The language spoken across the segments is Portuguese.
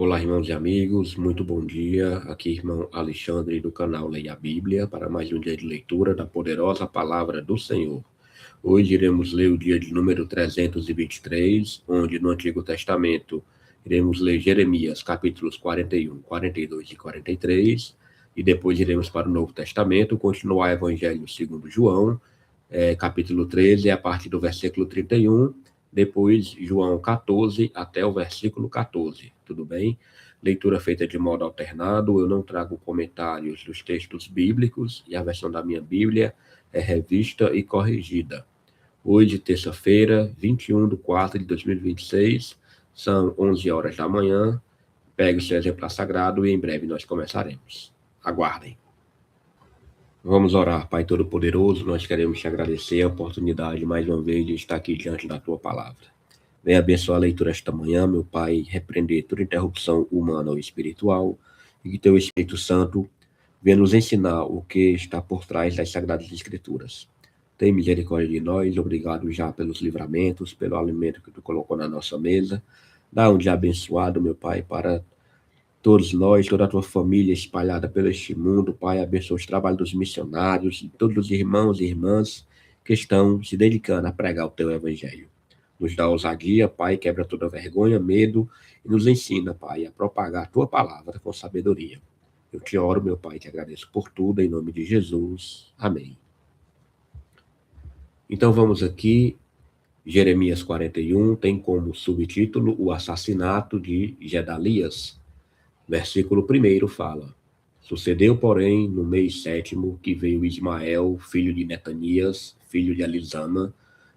Olá, irmãos e amigos, muito bom dia. Aqui, irmão Alexandre, do canal Leia a Bíblia, para mais um dia de leitura da poderosa palavra do Senhor. Hoje iremos ler o dia de número 323, onde no Antigo Testamento iremos ler Jeremias, capítulos 41, 42 e 43, e depois iremos para o Novo Testamento, continuar o Evangelho segundo João, capítulo 13, a partir do versículo 31, depois João 14 até o versículo 14, tudo bem? Leitura feita de modo alternado, eu não trago comentários dos textos bíblicos e a versão da minha Bíblia é revista e corrigida. Hoje, terça-feira, 21/4/2026, são 11 horas da manhã, pegue o seu exemplar sagrado e em breve nós começaremos. Aguardem. Vamos orar, Pai Todo-Poderoso, nós queremos te agradecer a oportunidade mais uma vez de estar aqui diante da tua palavra. Venha abençoar a leitura esta manhã, meu Pai, repreender toda interrupção humana ou espiritual, e que teu Espírito Santo venha nos ensinar o que está por trás das Sagradas Escrituras. Tem misericórdia de nós, obrigado já pelos livramentos, pelo alimento que tu colocou na nossa mesa. Dá um dia abençoado, meu Pai, para todos nós, toda a tua família espalhada pelo este mundo, Pai, abençoa os trabalhos dos missionários e todos os irmãos e irmãs que estão se dedicando a pregar o teu evangelho. Nos dá ousadia, Pai, quebra toda vergonha, medo e nos ensina, Pai, a propagar a tua palavra com sabedoria. Eu te oro, meu Pai, te agradeço por tudo, em nome de Jesus. Amém. Então vamos aqui, Jeremias 41 tem como subtítulo o assassinato de Gedalias. Versículo 1 fala: Sucedeu, porém, no mês 7º, que veio Ismael, filho de Netanias, filho de Elisama,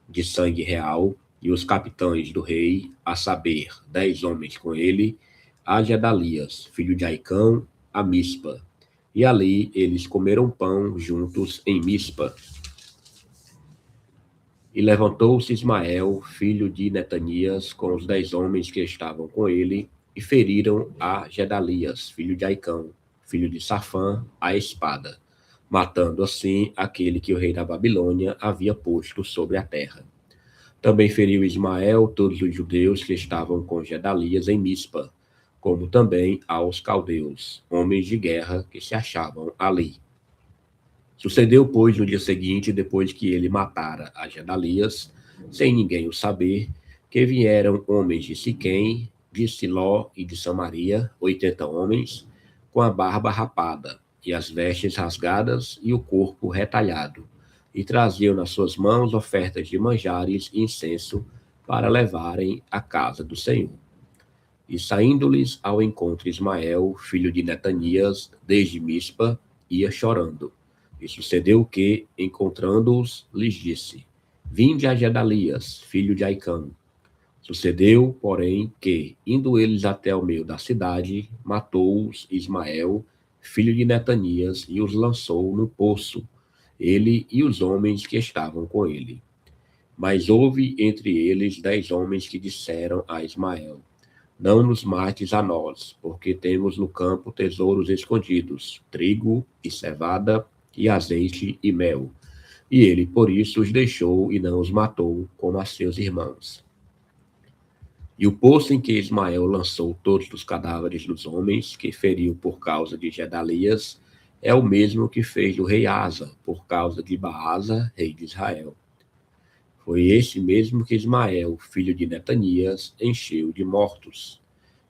de sangue real, e os capitães do rei, a saber, 10 homens com ele, a Gedalias, filho de Aicão, a Mispa. E ali eles comeram pão juntos em Mispa. E levantou-se Ismael, filho de Netanias, com os 10 homens que estavam com ele, e feriram a Gedalias, filho de Aicão, filho de Safã, a espada, matando assim aquele que o rei da Babilônia havia posto sobre a terra. Também feriu Ismael todos os judeus que estavam com Gedalias em Mispa, como também aos caldeus, homens de guerra que se achavam ali. Sucedeu, pois, no dia seguinte, depois que ele matara a Gedalias, sem ninguém o saber, que vieram homens de Siquém, de Siló e de Samaria, 80 homens, com a barba rapada, e as vestes rasgadas e o corpo retalhado, e traziam nas suas mãos ofertas de manjares e incenso para levarem à casa do Senhor. E saindo-lhes ao encontro Ismael, filho de Netanias, desde Mispa, ia chorando. E sucedeu que, encontrando-os, lhes disse: Vinde a Gedalias, filho de Aicão. Sucedeu, porém, que, indo eles até o meio da cidade, matou-os Ismael, filho de Netanias, e os lançou no poço, ele e os homens que estavam com ele. Mas houve entre eles 10 homens que disseram a Ismael: Não nos mates a nós, porque temos no campo tesouros escondidos, trigo e cevada, e azeite e mel. E ele, por isso, os deixou e não os matou, como a seus irmãos. E o poço em que Ismael lançou todos os cadáveres dos homens que feriu por causa de Gedalias é o mesmo que fez do rei Asa, por causa de Baasa, rei de Israel. Foi esse mesmo que Ismael, filho de Netanias, encheu de mortos.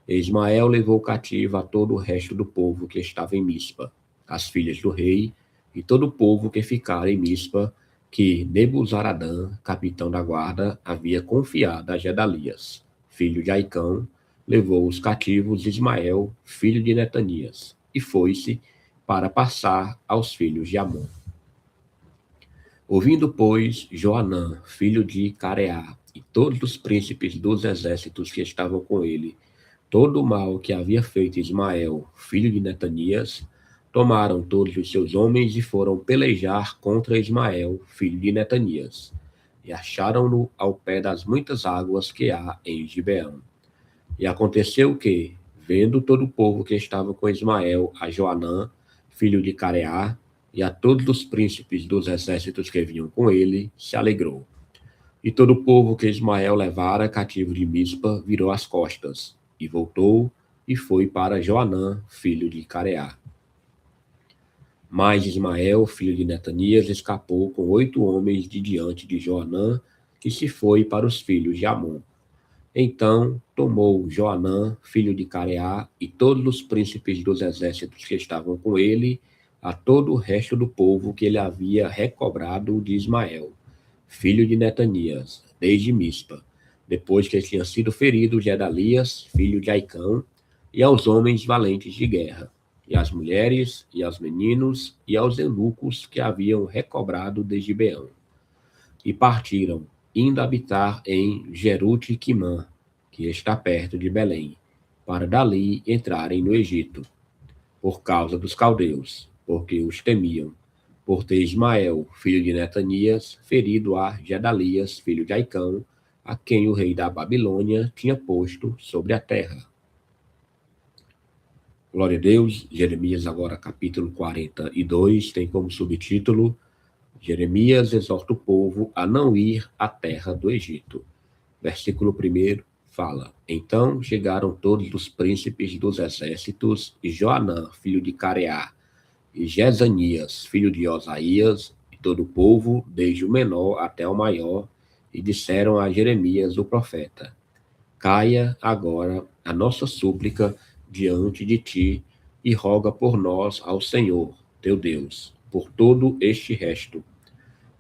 E Ismael levou cativo a todo o resto do povo que estava em Mispa, as filhas do rei, e todo o povo que ficara em Mispa, que Nebuzaradã, capitão da guarda, havia confiado a Gedalias, filho de Aicão, levou os cativos de Ismael, filho de Netanias, e foi-se para passar aos filhos de Amon. Ouvindo, pois, Joanã, filho de Careá, e todos os príncipes dos exércitos que estavam com ele, todo o mal que havia feito Ismael, filho de Netanias, tomaram todos os seus homens e foram pelejar contra Ismael, filho de Netanias, e acharam-no ao pé das muitas águas que há em Gibeão. E aconteceu que, vendo todo o povo que estava com Ismael, a Joanã, filho de Careá, e a todos os príncipes dos exércitos que vinham com ele, se alegrou. E todo o povo que Ismael levara cativo de Mispa virou as costas, e voltou e foi para Joanã, filho de Careá. Mas Ismael, filho de Netanias, escapou com 8 homens de diante de Joanã, que se foi para os filhos de Amon. Então tomou Joanã, filho de Careá, e todos os príncipes dos exércitos que estavam com ele, a todo o resto do povo que ele havia recobrado de Ismael, filho de Netanias, desde Mispa, depois que tinha sido ferido Gedalias, filho de Aicão, e aos homens valentes de guerra, e às mulheres, e aos meninos, e aos eunucos que haviam recobrado de Gibeão. E partiram, indo habitar em Jerute-Quimã, que está perto de Belém, para dali entrarem no Egito, por causa dos caldeus, porque os temiam, por ter Ismael, filho de Netanias, ferido a Gedalias, filho de Aicão, a quem o rei da Babilônia tinha posto sobre a terra. Glória a Deus. Jeremias agora capítulo 42 tem como subtítulo: Jeremias exorta o povo a não ir à terra do Egito. Versículo 1 fala: Então chegaram todos os príncipes dos exércitos, e Joanã, filho de Careá, e Jezanias, filho de Osaías, e todo o povo, desde o menor até o maior, e disseram a Jeremias, o profeta: Caia agora a nossa súplica diante de ti, e roga por nós ao Senhor, teu Deus, por todo este resto,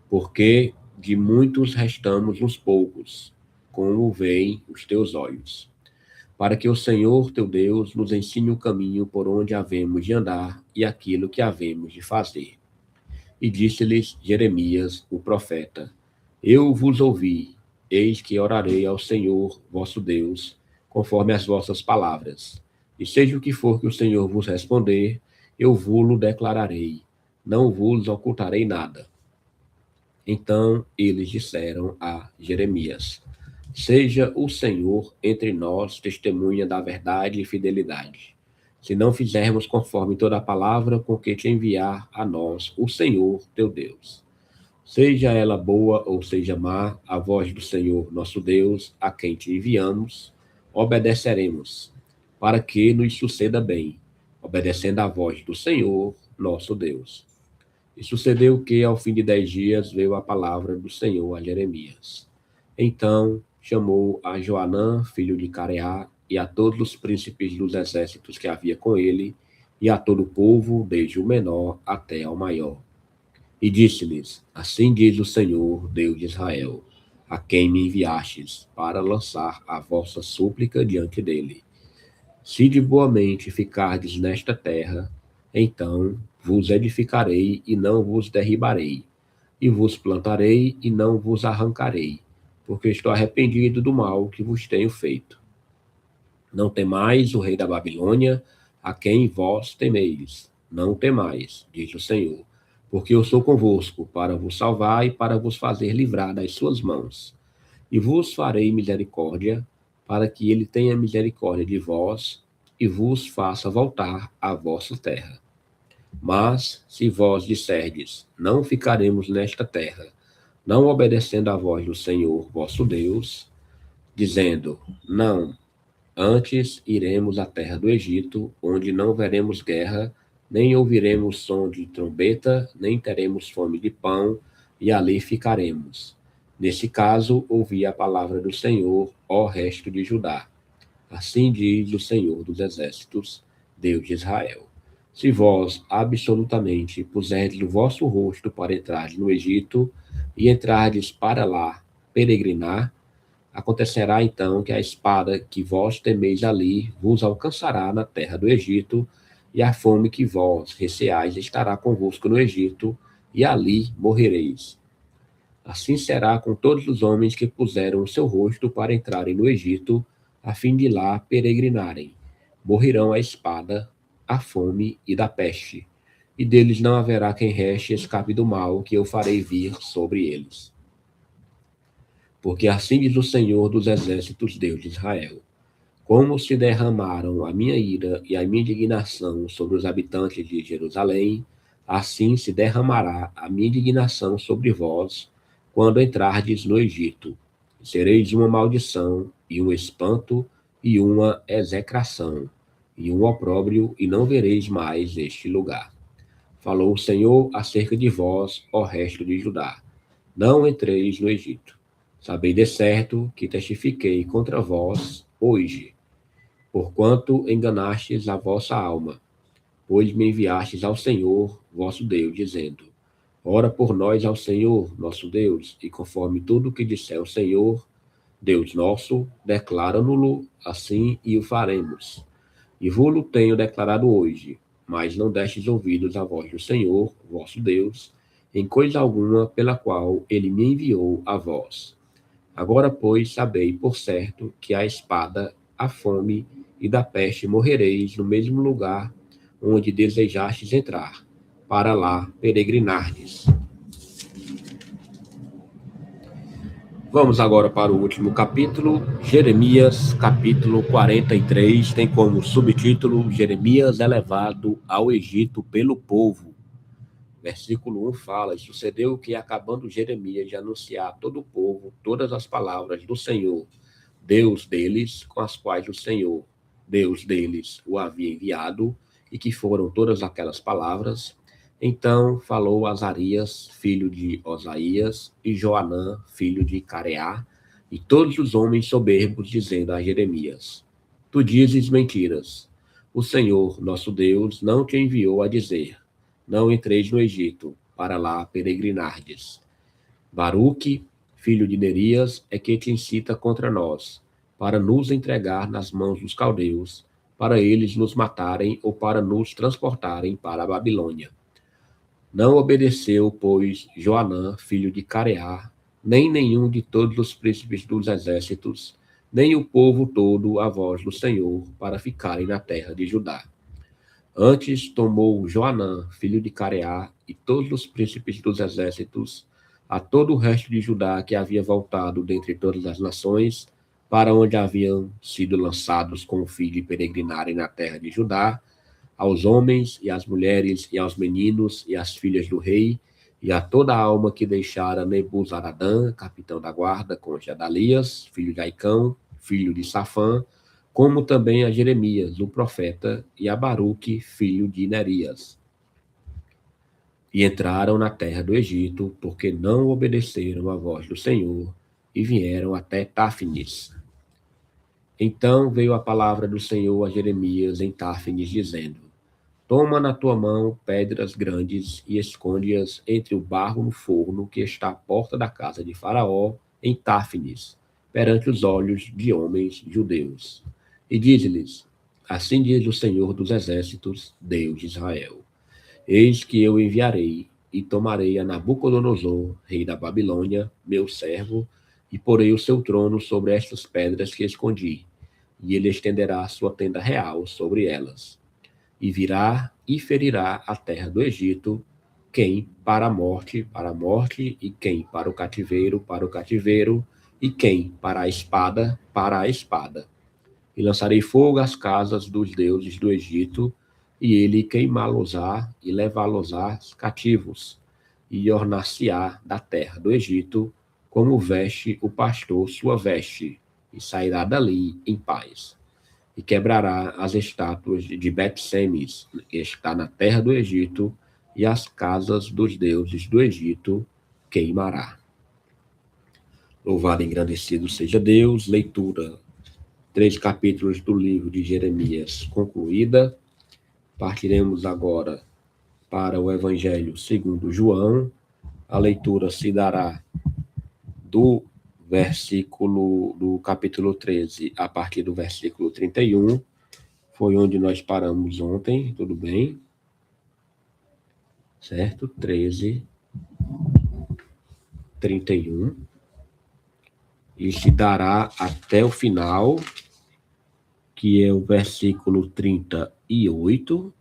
porque de muitos restamos uns poucos, como veem os teus olhos, para que o Senhor teu Deus nos ensine o caminho por onde havemos de andar e aquilo que havemos de fazer. E disse-lhes Jeremias, o profeta: Eu vos ouvi, eis que orarei ao Senhor vosso Deus, conforme as vossas palavras. E seja o que for que o Senhor vos responder, eu vos-lo declararei, não vos ocultarei nada. Então eles disseram a Jeremias: Seja o Senhor entre nós testemunha da verdade e fidelidade, se não fizermos conforme toda a palavra com que te enviar a nós o Senhor teu Deus. Seja ela boa ou seja má, a voz do Senhor nosso Deus, a quem te enviamos, obedeceremos, para que nos suceda bem, obedecendo à voz do Senhor nosso Deus. E sucedeu que, ao fim de 10 dias, veio a palavra do Senhor a Jeremias. Então chamou a Joanã, filho de Careá, e a todos os príncipes dos exércitos que havia com ele, e a todo o povo, desde o menor até ao maior. E disse-lhes: Assim diz o Senhor, Deus de Israel, a quem me enviastes, para lançar a vossa súplica diante dele. Se de boa mente ficardes nesta terra, então vos edificarei e não vos derribarei, e vos plantarei e não vos arrancarei, porque estou arrependido do mal que vos tenho feito. Não temais o rei da Babilônia, a quem vós temeis. Não temais, diz o Senhor, porque eu sou convosco para vos salvar e para vos fazer livrar das suas mãos. E vos farei misericórdia, para que ele tenha misericórdia de vós e vos faça voltar à vossa terra. Mas, se vós disserdes, não ficaremos nesta terra, não obedecendo à voz do Senhor vosso Deus, dizendo, não, antes iremos à terra do Egito, onde não veremos guerra, nem ouviremos som de trombeta, nem teremos fome de pão, e ali ficaremos. Nesse caso, ouvi a palavra do Senhor, ó resto de Judá. Assim diz o Senhor dos Exércitos, Deus de Israel. Se vós absolutamente puserdes o vosso rosto para entrar no Egito, e entrardes para lá peregrinar, acontecerá então que a espada que vós temeis ali vos alcançará na terra do Egito, e a fome que vós receais estará convosco no Egito, e ali morrereis. Assim será com todos os homens que puseram o seu rosto para entrarem no Egito, a fim de lá peregrinarem. Morrerão a espada, a fome e da peste, e deles não haverá quem reste escape do mal que eu farei vir sobre eles. Porque assim diz o Senhor dos Exércitos, Deus de Israel: como se derramaram a minha ira e a minha indignação sobre os habitantes de Jerusalém, assim se derramará a minha indignação sobre vós, quando entrardes no Egito. Sereis uma maldição, e um espanto, e uma execração. e um opróbrio, e não vereis mais este lugar. Falou o Senhor acerca de vós, ó resto de Judá: não entreis no Egito. Sabei de certo que testifiquei contra vós hoje, porquanto enganastes a vossa alma, pois me enviastes ao Senhor, vosso Deus, dizendo: ora por nós ao Senhor, nosso Deus, e conforme tudo o que disser o Senhor, Deus nosso, declara-no-lo assim e o faremos. E vou-lo tenho declarado hoje, mas não destes ouvidos à voz do Senhor, vosso Deus, em coisa alguma pela qual ele me enviou a vós. Agora, pois, sabei por certo que a espada, a fome e da peste morrereis no mesmo lugar onde desejastes entrar, para lá peregrinardes. Vamos agora para o último capítulo, Jeremias, capítulo 43, tem como subtítulo Jeremias é levado ao Egito pelo povo. Versículo 1 fala: e sucedeu que, acabando Jeremias de anunciar a todo o povo todas as palavras do Senhor, Deus deles, com as quais o Senhor, Deus deles, o havia enviado, e que foram todas aquelas palavras, então falou Azarias, filho de Osaías, e Joanã, filho de Careá, e todos os homens soberbos, dizendo a Jeremias: tu dizes mentiras. O Senhor, nosso Deus, não te enviou a dizer: não entreis no Egito, para lá peregrinardes. Baruque, filho de Nerias, é que te incita contra nós, para nos entregar nas mãos dos caldeus, para eles nos matarem ou para nos transportarem para a Babilônia. Não obedeceu, pois, Joanã, filho de Careá, nem nenhum de todos os príncipes dos exércitos, nem o povo todo à voz do Senhor, para ficarem na terra de Judá. Antes tomou Joanã, filho de Careá, e todos os príncipes dos exércitos, a todo o resto de Judá que havia voltado dentre todas as nações, para onde haviam sido lançados com o fim de peregrinarem na terra de Judá, aos homens e às mulheres e aos meninos e às filhas do rei, e a toda a alma que deixara Nebuzaradã, capitão da guarda, com Gedalias, filho de Aicão, filho de Safã, como também a Jeremias, o profeta, e a Baruque, filho de Nerias. E entraram na terra do Egito, porque não obedeceram à voz do Senhor, e vieram até Táfnis. Então veio a palavra do Senhor a Jeremias em Táfnis, dizendo: toma na tua mão pedras grandes e esconde-as entre o barro no forno que está à porta da casa de Faraó, em Táfnis, perante os olhos de homens judeus. E diz-lhes: assim diz o Senhor dos exércitos, Deus de Israel: eis que eu enviarei e tomarei a Nabucodonosor, rei da Babilônia, meu servo, e porei o seu trono sobre estas pedras que escondi, e ele estenderá a sua tenda real sobre elas. E virá e ferirá a terra do Egito, quem para a morte, e quem para o cativeiro, e quem para a espada. E lançarei fogo às casas dos deuses do Egito, e ele queimá-los-á e levá-los-á cativos, e ornar-se-á da terra do Egito, como veste o pastor sua veste, e sairá dali em paz. E quebrará as estátuas de Bet-Semes, que está na terra do Egito, e as casas dos deuses do Egito queimará. Louvado e engrandecido seja Deus. Leitura 3 capítulos do livro de Jeremias concluída. Partiremos agora para o Evangelho segundo João. A leitura se dará do capítulo 13 a partir do versículo 31. Foi onde nós paramos ontem, tudo bem? Certo? 13, 31. E se dará até o final, que é o versículo 38.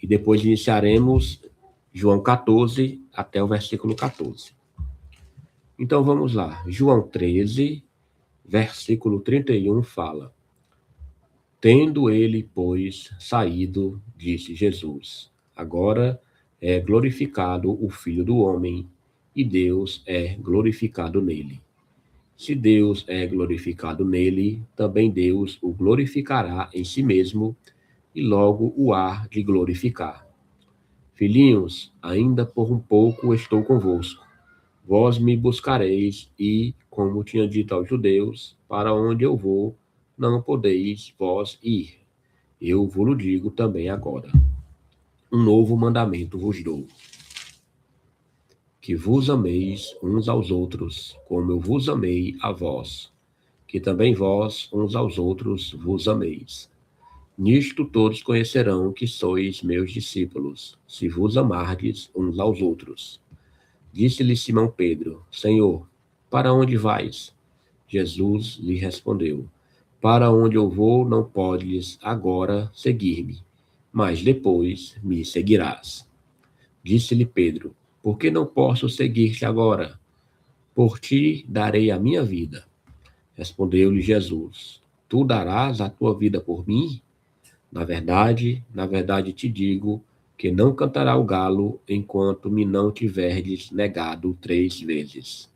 E depois iniciaremos João 14 até o versículo 14. Então vamos lá. João 13, versículo 31 fala: tendo ele, pois, saído, disse Jesus: agora é glorificado o Filho do Homem, e Deus é glorificado nele. Se Deus é glorificado nele, também Deus o glorificará em si mesmo, e logo o há de glorificar. Filhinhos, ainda por um pouco estou convosco. Vós me buscareis e, como tinha dito aos judeus, para onde eu vou, não podeis vós ir. Eu vos digo também agora. Um novo mandamento vos dou, que vos ameis uns aos outros, como eu vos amei a vós, que também vós uns aos outros vos ameis. Nisto todos conhecerão que sois meus discípulos, se vos amardes uns aos outros. Disse-lhe Simão Pedro: Senhor, para onde vais? Jesus lhe respondeu: Para onde eu vou, não podes agora seguir-me, mas depois me seguirás. Disse-lhe Pedro: Por que não posso seguir-te agora? Por ti darei a minha vida. Respondeu-lhe Jesus: Tu darás a tua vida por mim? Na verdade te digo que não cantará o galo enquanto me não tiverdes negado 3 vezes.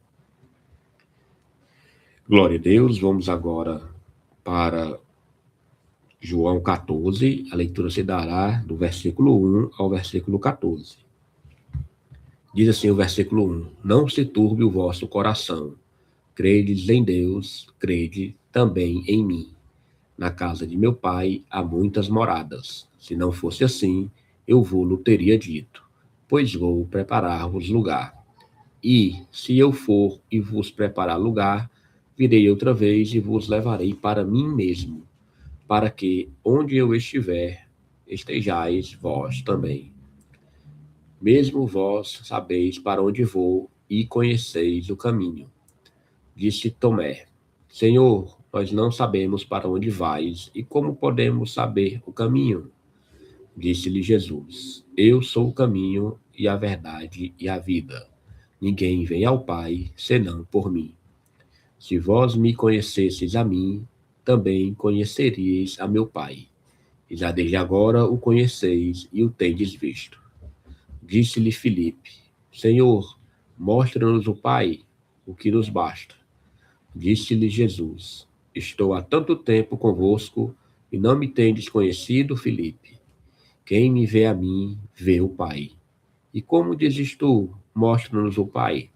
Glória a Deus, vamos agora para João 14, a leitura se dará do versículo 1 ao versículo 14. Diz assim o versículo 1: Não se turbe o vosso coração, credes em Deus, crede também em mim. Na casa de meu pai há muitas moradas. Se não fosse assim, eu vou-lo teria dito, pois vou preparar-vos lugar. E, se eu for e vos preparar lugar, virei outra vez e vos levarei para mim mesmo, para que, onde eu estiver, estejais vós também. Mesmo vós sabeis para onde vou e conheceis o caminho. Disse Tomé: Senhor, nós não sabemos para onde vais e como podemos saber o caminho? Disse-lhe Jesus: Eu sou o caminho e a verdade e a vida. Ninguém vem ao Pai senão por mim. Se vós me conhecesseis a mim, também conheceríeis a meu Pai. E já desde agora o conheceis e o tendes visto. Disse-lhe Filipe: Senhor, mostra-nos o Pai, o que nos basta. Disse-lhe Jesus: Estou há tanto tempo convosco e não me tendes conhecido, Filipe. Quem me vê a mim, vê o Pai. E como dizes tu, mostra-nos o Pai?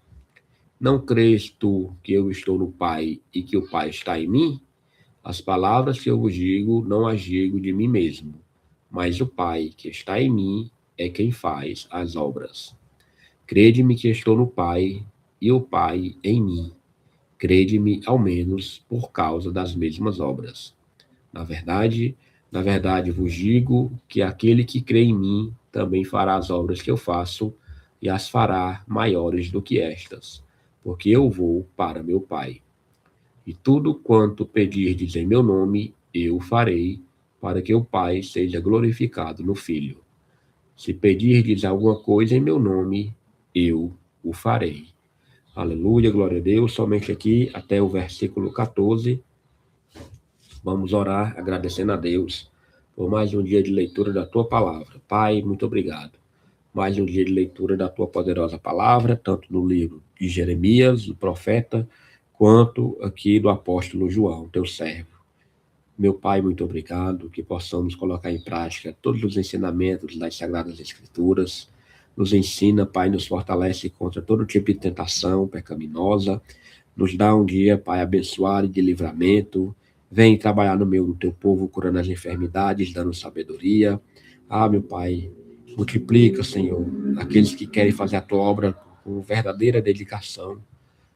Não crês tu que eu estou no Pai e que o Pai está em mim? As palavras que eu vos digo, não as digo de mim mesmo, mas o Pai que está em mim é quem faz as obras. Crede-me que estou no Pai e o Pai em mim. Crede-me, ao menos, por causa das mesmas obras. Na verdade vos digo que aquele que crê em mim também fará as obras que eu faço e as fará maiores do que estas, porque eu vou para meu Pai. E tudo quanto pedirdes em meu nome, eu farei, para que o Pai seja glorificado no Filho. Se pedirdes alguma coisa em meu nome, eu o farei. Aleluia, glória a Deus. Somente aqui até o versículo 14. Vamos orar agradecendo a Deus por mais um dia de leitura da tua palavra. Pai, muito obrigado. Mais um dia de leitura da tua poderosa palavra, tanto no livro de Jeremias, do profeta, quanto aqui do apóstolo João, teu servo. Meu Pai, muito obrigado, que possamos colocar em prática todos os ensinamentos das Sagradas Escrituras. Nos ensina, Pai, nos fortalece contra todo tipo de tentação pecaminosa. Nos dá um dia, Pai, abençoado e de livramento. Vem trabalhar no meio do teu povo, curando as enfermidades, dando sabedoria. Meu Pai, multiplica, Senhor, aqueles que querem fazer a tua obra com verdadeira dedicação.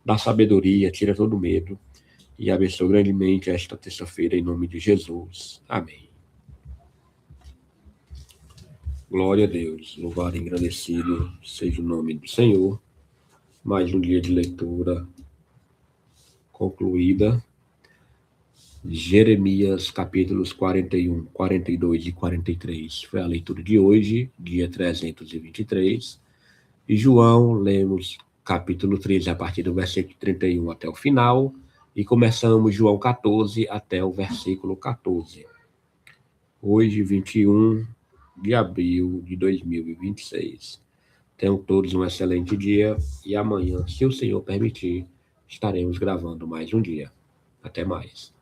Dá sabedoria, tira todo o medo. E abençoe grandemente esta terça-feira, em nome de Jesus. Amém. Glória a Deus. Louvado e engrandecido seja o nome do Senhor. Mais um dia de leitura concluída. Jeremias, capítulos 41, 42 e 43. Foi a leitura de hoje, dia 323. E João, lemos capítulo 13, a partir do versículo 31 até o final. E começamos João 14 até o versículo 14. Hoje, 21 de abril de 2026. Tenham todos um excelente dia e amanhã, se o Senhor permitir, estaremos gravando mais um dia. Até mais.